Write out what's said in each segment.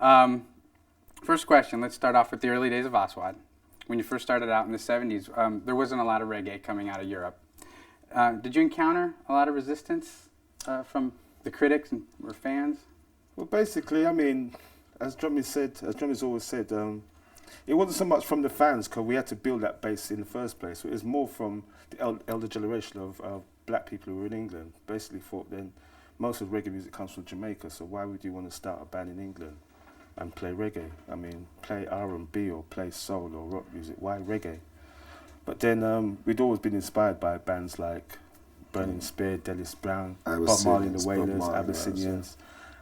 First question, let's start off with the early days of Aswad. When you first started out in the 70s, there wasn't a lot of reggae coming out of Europe. Did you encounter a lot of resistance from the critics or fans? Well, basically, I mean, as Drummy's always said, it wasn't so much from the fans because we had to build that base in the first place. It was more from the elder generation of black people who were in England. Basically thought then most of reggae music comes from Jamaica, so why would you want to start a band in England and play reggae? I mean, play R&B or play soul or rock music. Why reggae? But then we'd always been inspired by bands like Burning Spear, Dennis Brown, Bob Marley and the Wailers, Abyssinians.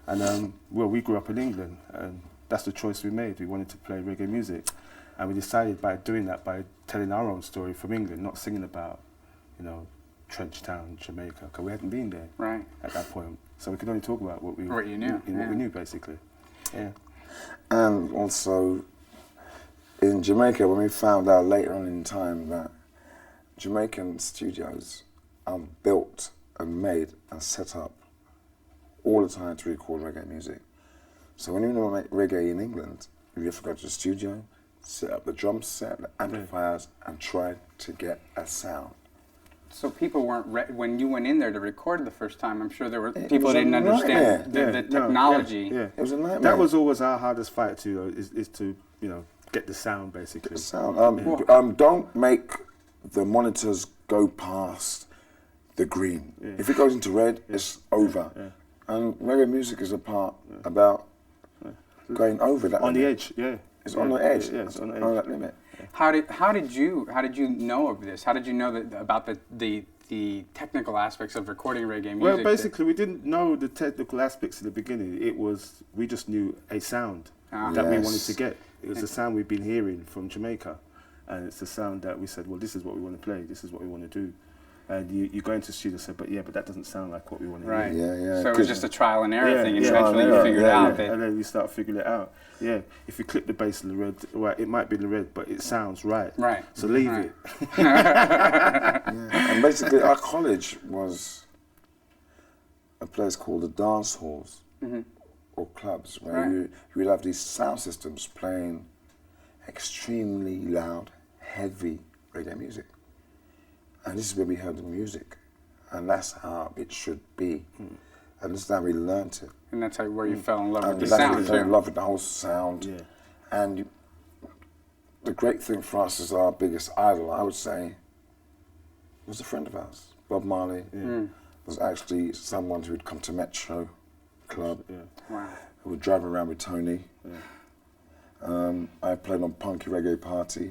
And well, we grew up in England, and that's the choice we made. We wanted to play reggae music. And we decided by doing that, by telling our own story from England, not singing about, you know, Trench Town, Jamaica, because we hadn't been there at that point. So we could only talk about what you knew, what we knew, basically. Yeah. And also, in Jamaica, when we found out later on in time that Jamaican studios are built and made and set up all the time to record reggae music. So when you want to make reggae in England, you have to go to the studio, set up the drum set, the amplifiers, and try to get a sound. So people weren't when you went in there to record the first time. I'm sure there were people didn't understand the technology. It was a nightmare. That was always our hardest fight too, is to get the sound basically. Get the sound. Don't make the monitors go past the green. Yeah. If it goes into red, it's over. Yeah. And reggae music is about going over that. On the edge, It's on the edge. Yeah, it's on the edge. On that limit. How did you know of this? How did you know about the technical aspects of recording reggae music? Well, basically, we didn't know the technical aspects in the beginning. We just knew a sound that we wanted to get. It was the sound we've been hearing from Jamaica, and it's the sound that we said, well, this is what we want to play. This is what we want to do. And you go into the studio and say, but that doesn't sound like what we want to hear. Yeah. So it was just a trial and error thing, and eventually you figured it out. And then you start figuring it out. Yeah, if you clip the bass in the red, right, it might be in the red, but it sounds right. Right. So leave it. And basically, our college was a place called the dance halls or clubs, where you would have these sound systems playing extremely loud, heavy reggae music. And this is where we heard the music, and that's how it should be. And this is how we learnt it. And that's where you fell in love with the that's sound. how we fell in love with the whole sound. Yeah. And the great thing for us is our biggest idol, I would say, was a friend of ours. Bob Marley was actually someone who would come to Metro Club, who would drive around with Tony. I played on Punky Reggae Party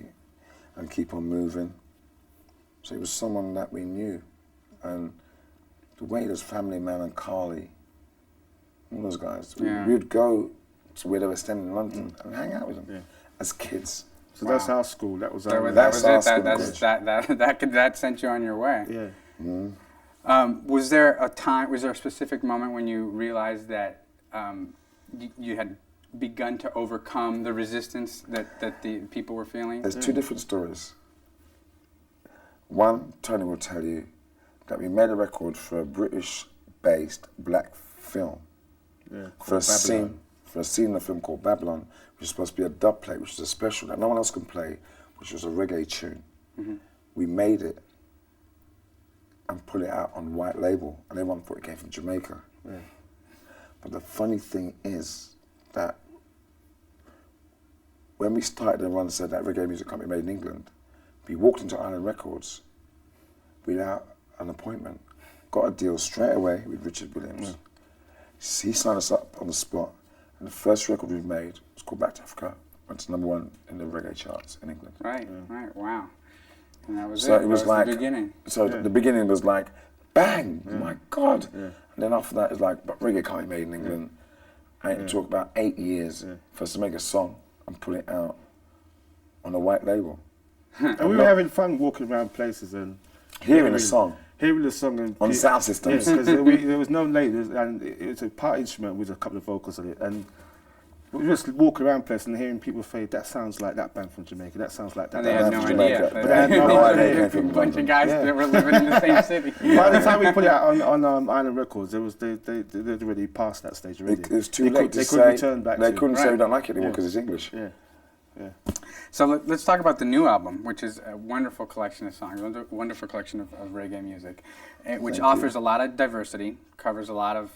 and Keep On Moving. So he was someone that we knew. And the Wailers, Family Man and Carly, all those guys, we would go to where they were staying in London and hang out with them as kids. So that's our school. That was our that sent you on your way. Yeah. Was there a specific moment when you realized that you had begun to overcome the resistance that the people were feeling? There's two different stories. One, Tony will tell you that we made a record for a British-based black film for a scene in a film called Babylon, which was supposed to be a dub plate, which was a special that no one else can play, which was a reggae tune. We made it and put it out on white label, and everyone thought it came from Jamaica. But the funny thing is that when we started, everyone said that reggae music can't be made in England. We walked into Island Records without an appointment, got a deal straight away with Richard Williams. He signed us up on the spot, and the first record we made was called Back to Africa. Went to _1 in the reggae charts in England. Right, wow. And that was so it was like the beginning. So the beginning was like, bang, my God. And then after that, it's like, but reggae can't be made in England. And it took about 8 years for us to make a song and put it out on a white label. And we were having fun walking around places and hearing the song and on sound systems. Because there was no laters, and it was a part instrument with a couple of vocals on it. And We just walk around place and hearing people say, that sounds like that band from Jamaica, that sounds like that And they band had from no Jamaica. idea. But they had no idea. A bunch of guys that were living in the same city. By the time we put it out on Island Records, they'd already passed that stage already. It was too late to They say. couldn't return back They to couldn't say Right. we don't like it anymore Yeah. because it's English. Yeah, yeah. So let's talk about the new album, which is a wonderful collection of songs, wonderful collection of reggae music, which Thank offers you. a lot of diversity, covers a lot of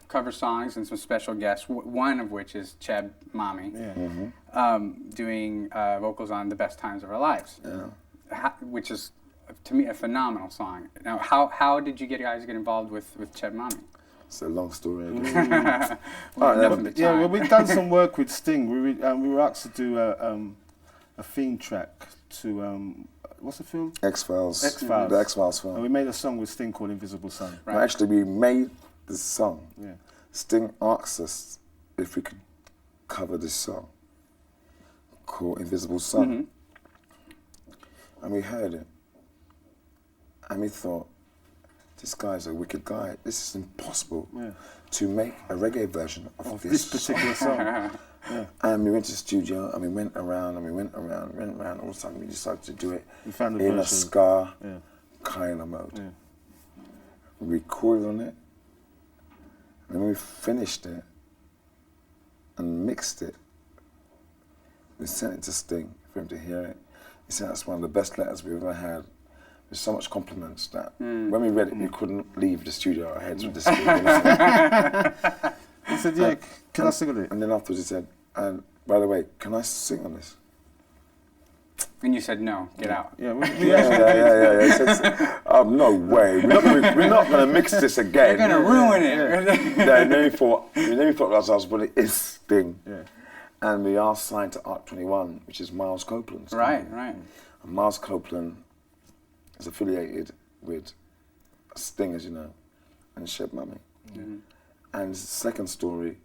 cover songs and some special guests. One of which is Cheb Mami, Yeah. doing vocals on "The Best Times of Our Lives," which is to me a phenomenal song. Now, how did you guys get involved with Cheb Mami? It's a long story. Yeah, well, we've done some work with Sting. We were asked to do a theme track to what's the film? X-Files. X-Files. The X-Files film. And we made a song with Sting called Invisible Sun. Right. Well, actually, we made this song. Yeah. Sting asked us if we could cover this song called Invisible Sun. And we heard it. And we thought, this guy's a wicked guy. This is impossible to make a reggae version of This particular song. And we went to the studio and we went around and we went around. All of a sudden we decided to do it We found the in a version. ska Yeah. kind of mode. Yeah. We recorded on it. And when we finished it and mixed it, we sent it to Sting for him to hear it. He said that's one of the best letters we've ever had. There's so much compliments that when we read it, we couldn't leave the studio. Our heads were just He said, yeah, can I sing on it? And then afterwards he said, and by the way, can I sing on this? And you said no, get out. Yeah, Yeah. He said, oh, no way. We're not going to mix this again. You're gonna ruin it. And then we thought to ourselves, well, it is Sting. Yeah. And we are signed to Art 21, which is Miles Copeland's Right, company. right. And Miles Copeland is affiliated with Sting, as you know, and Cheb Mami. And the second story,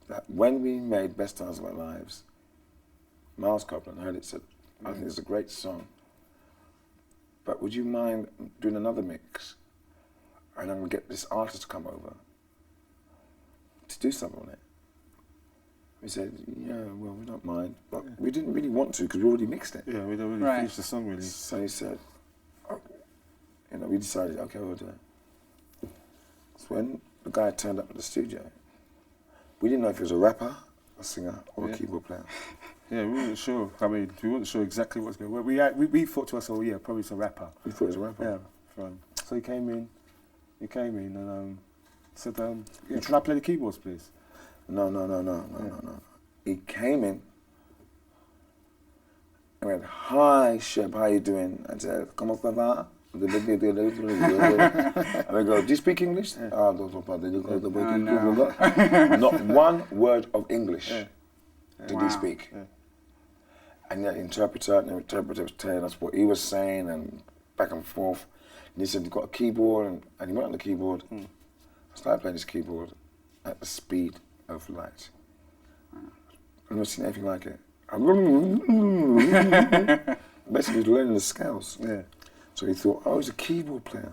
that when we made Best Times of Our Lives, Miles Copeland heard it, said, I think it's a great song, but would you mind doing another mix? And I'm going to get this artist to come over to do something on it. We said, yeah, well, we don't mind, but we didn't really want to because we already mixed it. Yeah, we'd already Right. finished the song, really. So he said, oh, we decided, okay, we'll do it. So when the guy turned up at the studio, we didn't know if he was a rapper, a singer, or a keyboard player. Yeah, we weren't sure. I mean, we weren't sure exactly what was going on. We thought to ourselves, yeah, probably it's a rapper. We thought he was a rapper. Yeah. So he came in and said, yeah, can I play the keyboards, please? No. He came in and went, hi, Cheb, how you doing? I said, ¿Cómo se va? And we go, do you speak English? Oh, Not one word of English did Wow. he speak. Yeah. And the interpreter was telling us what he was saying and back and forth. And he said, you've got a keyboard, and he went on the keyboard. I started playing his keyboard at the speed of light. I've never seen anything like it. Basically learning the scales. Yeah. So he thought, oh, he's a keyboard player.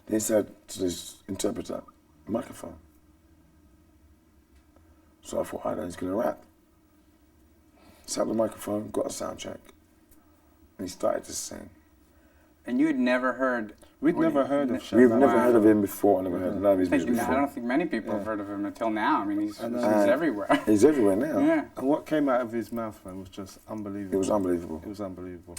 Then he said to this interpreter, microphone. So I thought, I know he's going to rap. Sat the microphone, got a sound check, and he started to sing. And you had never heard... We'd never heard of Cheb We've Mami. never heard of him before, I never heard none of his I music before. don't think many people have heard of him until now. I mean, he's And everywhere. He's everywhere now. Yeah. And what came out of his mouth, man, was just unbelievable. It was unbelievable. It was unbelievable.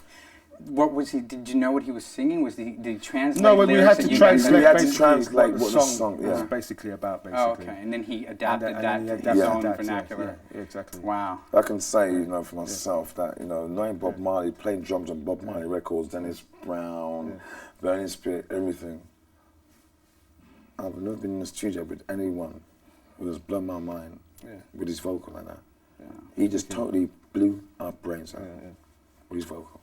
What was he? Did you know what he was singing? Did he translate? No, but we lyrics had that to you translate. guys- We had to basically translate what what the the song song- was yeah. basically about. Basically. Oh, okay. And then he adapted And that he to adapted his own that, vernacular. Yeah, exactly. Wow. I can say, for myself that, knowing Bob Marley, playing drums on Bob Marley records, Dennis Brown, Burning Spirit, everything. I've never been in the studio with anyone who has blown my mind with his vocal like that. Yeah. He just totally blew our brains out with his vocal.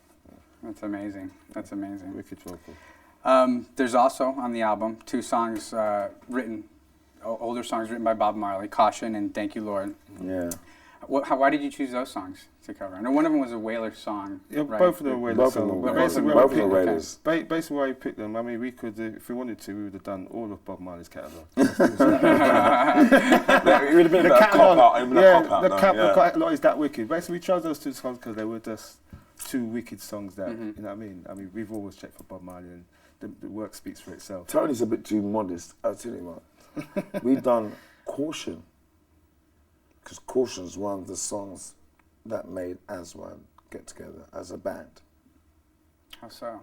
That's amazing. That's amazing. Wicked vocal. There's also on the album 2 songs older songs written by Bob Marley, Caution and Thank You, Lord. Yeah. Why did you choose those songs to cover? I know one of them was a Whaler song. Yeah, right? both of them were Whaler songs. But basically, both of them Whalers. Basically, why we picked them, I mean, we could, if we wanted to, we would have done all of Bob Marley's catalogue. It would have been a cop-out. The lot is that wicked. Basically, we chose those two songs because they were just two wicked songs that, you know what I mean? I mean, we've always checked for Bob Marley, and the work speaks for itself. Tony's a bit too modest. I'll tell you what. We've done Caution, because Caution is one of the songs that made Aswad get together as a band. How so?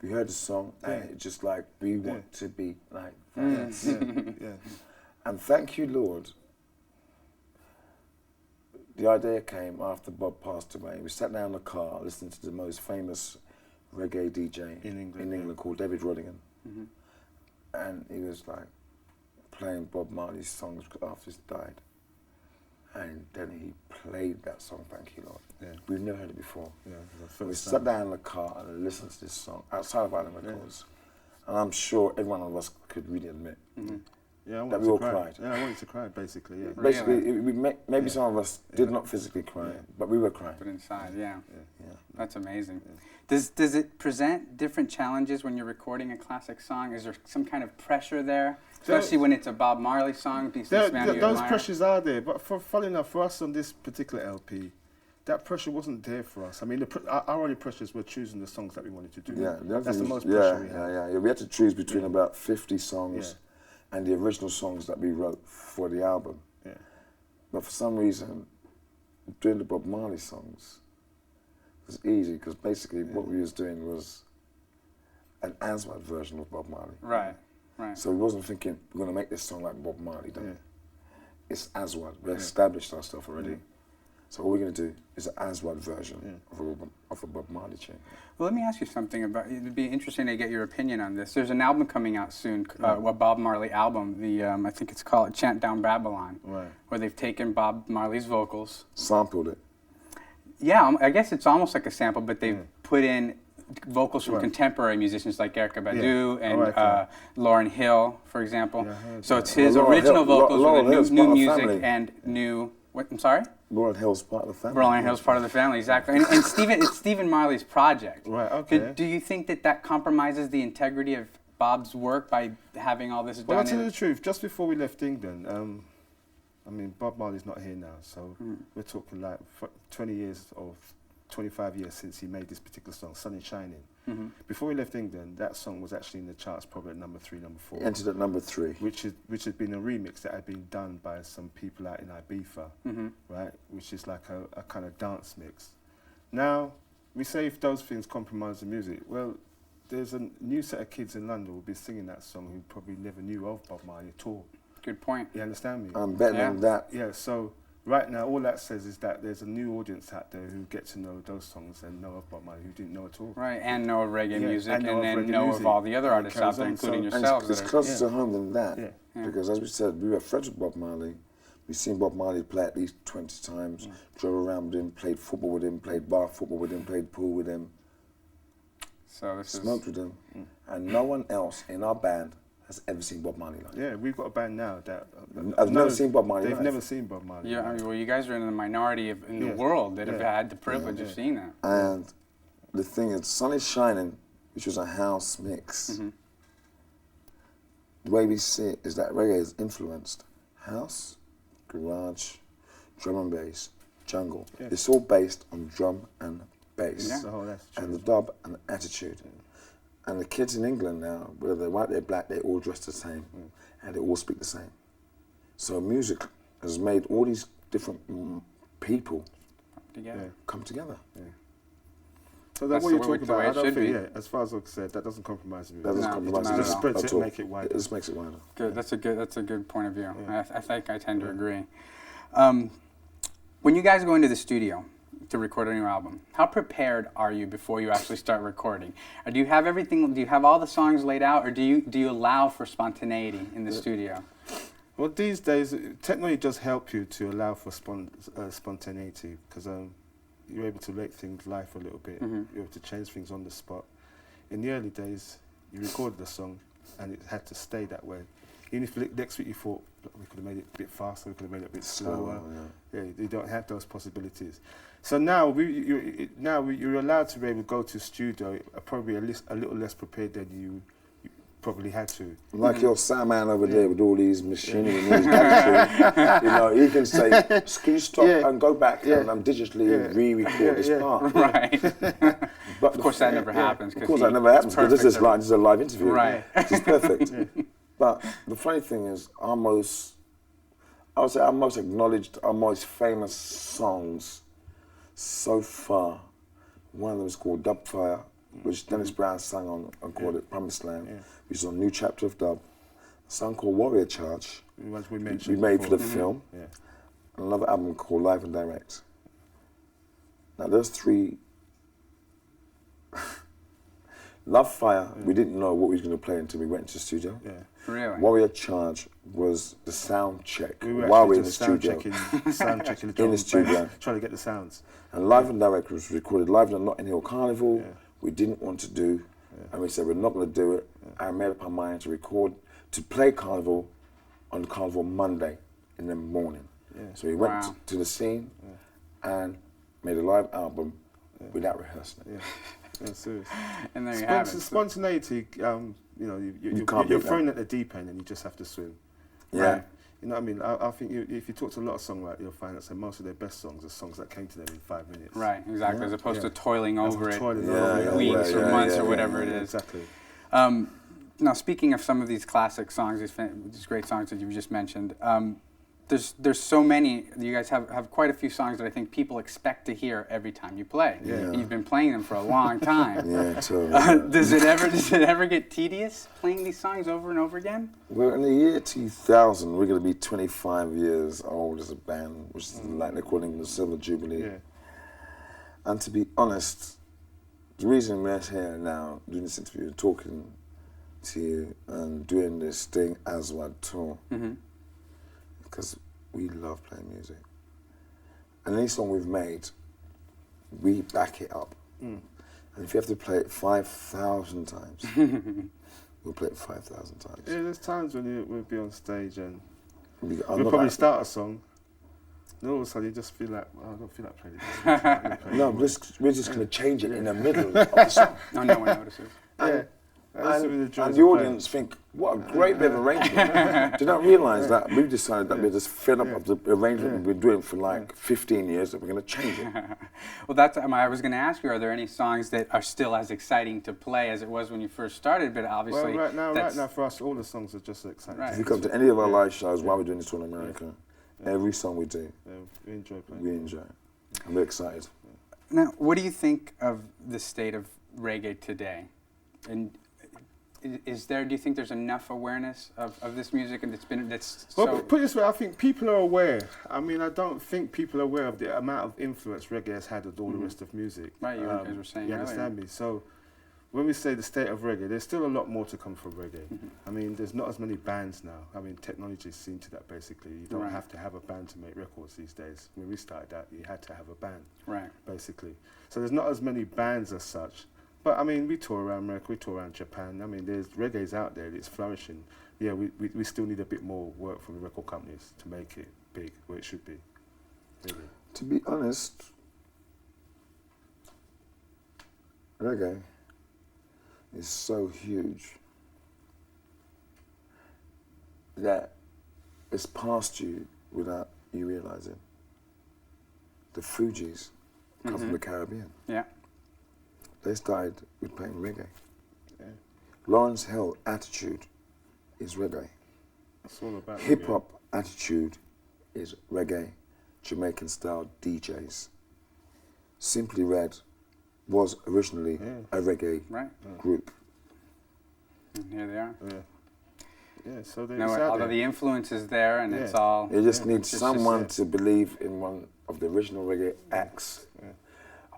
We heard the song, and it's just like, we want to be like that. And thank you, Lord. The idea came after Bob passed away. We sat down in the car listening to the most famous reggae DJ in England called David Rodigan. And he was like playing Bob Marley's songs after he died. And then he played that song, Thank You, Lord. We've never heard it before. We sat down in the car and listened to this song outside of Island Records. And I'm sure every one of us could really admit that we all cried. Yeah, I wanted to cry, basically, yeah. Basically, maybe some of us did not physically cry, but we were crying. But inside, That's amazing. Does it present different challenges when you're recording a classic song? Is there some kind of pressure there? Especially when it's a Bob Marley song, those pressures are there, but funny enough, for us on this particular LP, that pressure wasn't there for us. I mean, our only pressures were choosing the songs that we wanted to do. That's the most pressure we had. We had to choose between about 50 songs and the original songs that we wrote for the album. But for some reason, doing the Bob Marley songs was easy, because basically what we was doing was an Aswad version of Bob Marley. Right. So we wasn't thinking, we're going to make this song like Bob Marley, It's Aswad. We established our stuff already. So all we're going to do is an Aswad version of a Bob Marley tune. Well, let me ask you something about, it'd be interesting to get your opinion on this. There's an album coming out soon, a Bob Marley album, I think it's called Chant Down Babylon, where they've taken Bob Marley's vocals. Sampled it. Yeah, I guess it's almost like a sample, but they've put in vocals from contemporary musicians like Erykah Badu and Lauryn Hill, for example. So it's his original vocals with new music and new... What, I'm sorry? Lauryn Hill's part of the family. Lauryn Hill's part of the family, exactly. And it's Stephen Marley's project. Right, okay. Do you think that compromises the integrity of Bob's work by having all this done? Well, I'll tell you the truth. Just before we left England, I mean, Bob Marley's not here now, so we're talking like 20 years or 25 years since he made this particular song, Sun is Shining. Before we left England, that song was actually in the charts, probably at number 3, number 4. Entered at number 3. Which had been a remix that had been done by some people out in Ibiza, right? Which is like a kind of dance mix. Now, we say if those things compromise the music, well, there's a new set of kids in London who will be singing that song who probably never knew of Bob Marley at all. Good point. You understand me? I'm betting on that. Yeah, so right now, all that says is that there's a new audience out there who get to know those songs and know of Bob Marley who didn't know at all. Right, and know of reggae music, and then know of all the other artists out there, including yourselves. It's closer to home than that, because as we said, we were friends with Bob Marley. We've seen Bob Marley play at least 20 times, drove around with him, played football with him, played bar football with him, played pool with him, smoked with him, and no one else in our band has ever seen Bob Marley live. Yeah, we've got a band now that... I've never seen Bob Marley live. They've never seen Bob Marley live. I mean, well, you guys are in the minority in the world that have had the privilege of seeing that. And the thing is, Sun is Shining, which was a house mix, the way we see it is that reggae has influenced house, garage, drum and bass, jungle. It's all based on drum and bass, and the dub and the attitude. And the kids in England now, whether they're white, they're black, they all dress the same, and they all speak the same. So music has made all these different people come together. So that's what you're talking about. I don't think, as far as I said, that doesn't compromise music. That doesn't compromise music. It just spreads it, make it wider. It just makes it wider. Good. That's a good point of view. I think I tend to agree. When you guys go into the studio to record a new album, how prepared are you before you actually start recording? Or do you have everything? Do you have all the songs laid out, or do you allow for spontaneity in the studio? Well, these days, technology does help you to allow for spontaneity, because you're able to make things live a little bit. You're able to change things on the spot. In the early days, you recorded a song, and it had to stay that way. Even if next week you thought we could have made it a bit faster, we could have made it a bit slower. Yeah, you don't have those possibilities. So now you're allowed to be able to go to studio probably a little less prepared than you probably had to. Like your sound man over there with all these machinery and all these gadgets, you know, he can say, can you stop and go back and digitally re-record this part. Right. But of course that never happens. Of course that never happens because this is a live interview. Right. This is perfect. But the funny thing is, I would say our most acknowledged, our most famous songs so far, one of them is called Dub Fire, which Dennis Brown sang on and called it Promised Land, which is on New Chapter of Dub. A song called Warrior Charge, we made for the film. And another album called Live and Direct. Now those three, Love Fire, we didn't know what we was going to play until we went into the studio. Really? Warrior Charge was the sound check we while we were in the sound studio. Sound checking in the studio. Trying to get the sounds. And Live and Direct was recorded live at Notting Hill Carnival. We didn't want to do, and we said we're not going to do it. I made up our mind to play Carnival on Carnival Monday in the morning. So we went to the scene and made a live album without rehearsing it. Yeah, serious. And there you have it. Spontaneity, you know, you're thrown at the deep end and you just have to swim. Yeah. Right? You know what I mean? I think if you talk to a lot of songwriters, you'll find that most of their best songs are songs that came to them in 5 minutes. Right, exactly, as opposed to toiling over it weeks or months or whatever it is. Exactly. Now, speaking of some of these classic songs, these great songs that you've just mentioned, there's so many. You guys have quite a few songs that I think people expect to hear every time you play. You've been playing them for a long time. Totally. Does it ever get tedious playing these songs over and over again? Well, in the year 2000, we're going to be 25 years old as a band, which is like they're calling the Silver Jubilee. And to be honest, the reason we're here now doing this interview, talking to you and doing this Sting Aswad tour, because we love playing music. And any song we've made, we back it up. And if you have to play it 5,000 times, we'll play it 5,000 times. Yeah, there's times when we'll be on stage and we'll probably start a song, and all of a sudden you just feel like, oh, I don't feel like playing this. No, we're just going to change it in the middle of the song. No one notices. And the audience think, what a great bit of arrangement. They don't realise that we've decided that we're just fed up of the arrangement we've been doing for like 15 years, that we're going to change it. Well, that's, I was going to ask you, are there any songs that are still as exciting to play as it was when you first started? But obviously, right now for us, all the songs are just exciting. If you come to any of our live shows while we're doing this tour in America, every song we do, we enjoy playing. We enjoy it. And we're excited. Now, what do you think of the state of reggae today? And do you think there's enough awareness of this music and Well, put it this way, I think people are aware. I mean, I don't think people are aware of the amount of influence reggae has had on all the rest of music. Right, you guys were saying earlier. You understand me? So when we say the state of reggae, there's still a lot more to come from reggae. I mean, there's not as many bands now. I mean, technology's seen to that basically. You don't have to have a band to make records these days. When we started out, you had to have a band, basically. So there's not as many bands as such. But I mean, we tour around America, we tour around Japan. I mean, there's reggae's out there, it's flourishing. Yeah, we still need a bit more work from the record companies to make it big where it should be. Really. To be honest, reggae is so huge that it's past you without you realising. The Fugees come from the Caribbean. Yeah. They started with playing reggae. Lawrence Hill attitude is reggae. It's all about hip hop attitude is reggae, Jamaican style DJs. Simply Red was originally a reggae group. And here they are. Yeah, so although the influence is there and it's all... You just need someone to believe in one of the original reggae acts.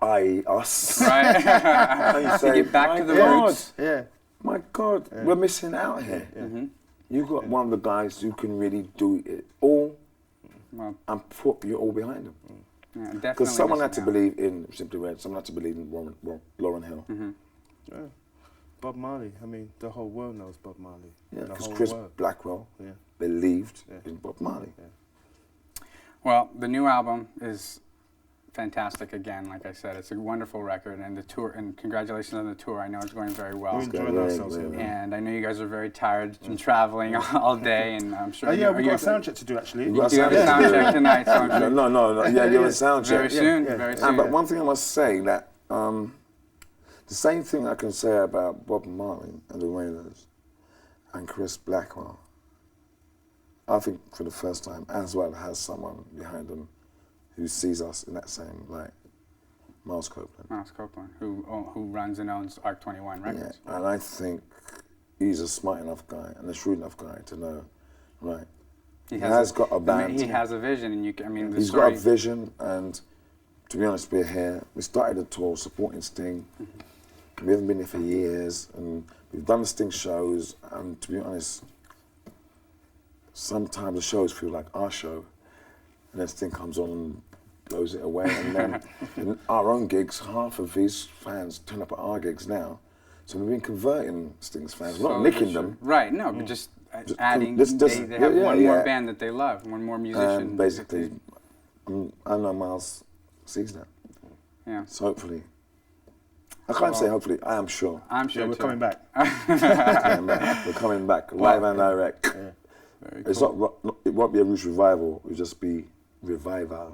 I.e. us. Right. And say, to get back to the roots. My God, we're missing out here. You got one of the guys who can really do it all and put you all behind them. Because someone had to believe in Simply Red, someone had to believe in Lauryn Hill. Bob Marley. I mean, the whole world knows Bob Marley. Yeah, the because whole Chris world. Blackwell Yeah. believed Yeah. in Bob Marley. Yeah. Well, the new album is fantastic again. Like I said, it's a wonderful record, and the tour. And congratulations on the tour. I know it's going very well. We're enjoying ourselves here. And I know you guys are very tired from traveling all day, and I'm sure. Yeah, we've got a sound check to do actually. We've You got do have a sound check tonight, so I'm sure. No. Yeah, you have a sound check. Very soon, Yeah. very soon. But one thing I must say that the same thing I can say about Bob Marley and the Wailers and Chris Blackwell. I think for the first time, Aswad has someone behind them who sees us in that same light. Miles Copeland. Miles Copeland, who runs and owns Arc 21 Records. Yeah, and I think he's a smart enough guy and a shrewd enough guy to know, right? He has got a band. He has a vision, and I mean, He's got a vision, and to be honest, we're here. We started the tour supporting Sting. Mm-hmm. We haven't been here for years, and we've done the Sting shows, and to be honest, sometimes the shows feel like our show, and then Sting comes on and blows it away, and then in our own gigs, half of his fans turn up at our gigs now. So we've been converting Sting's fans. We're not nicking them. Right, no, but just adding, they have one more band that they love, one more musician. And basically, I know Miles sees that. Yeah. So hopefully, I can't say hopefully, I am sure. I'm sure we're too. coming back. We're coming back, live and direct. Very It's cool. not, it won't be a Roots revival, it'll just be revival.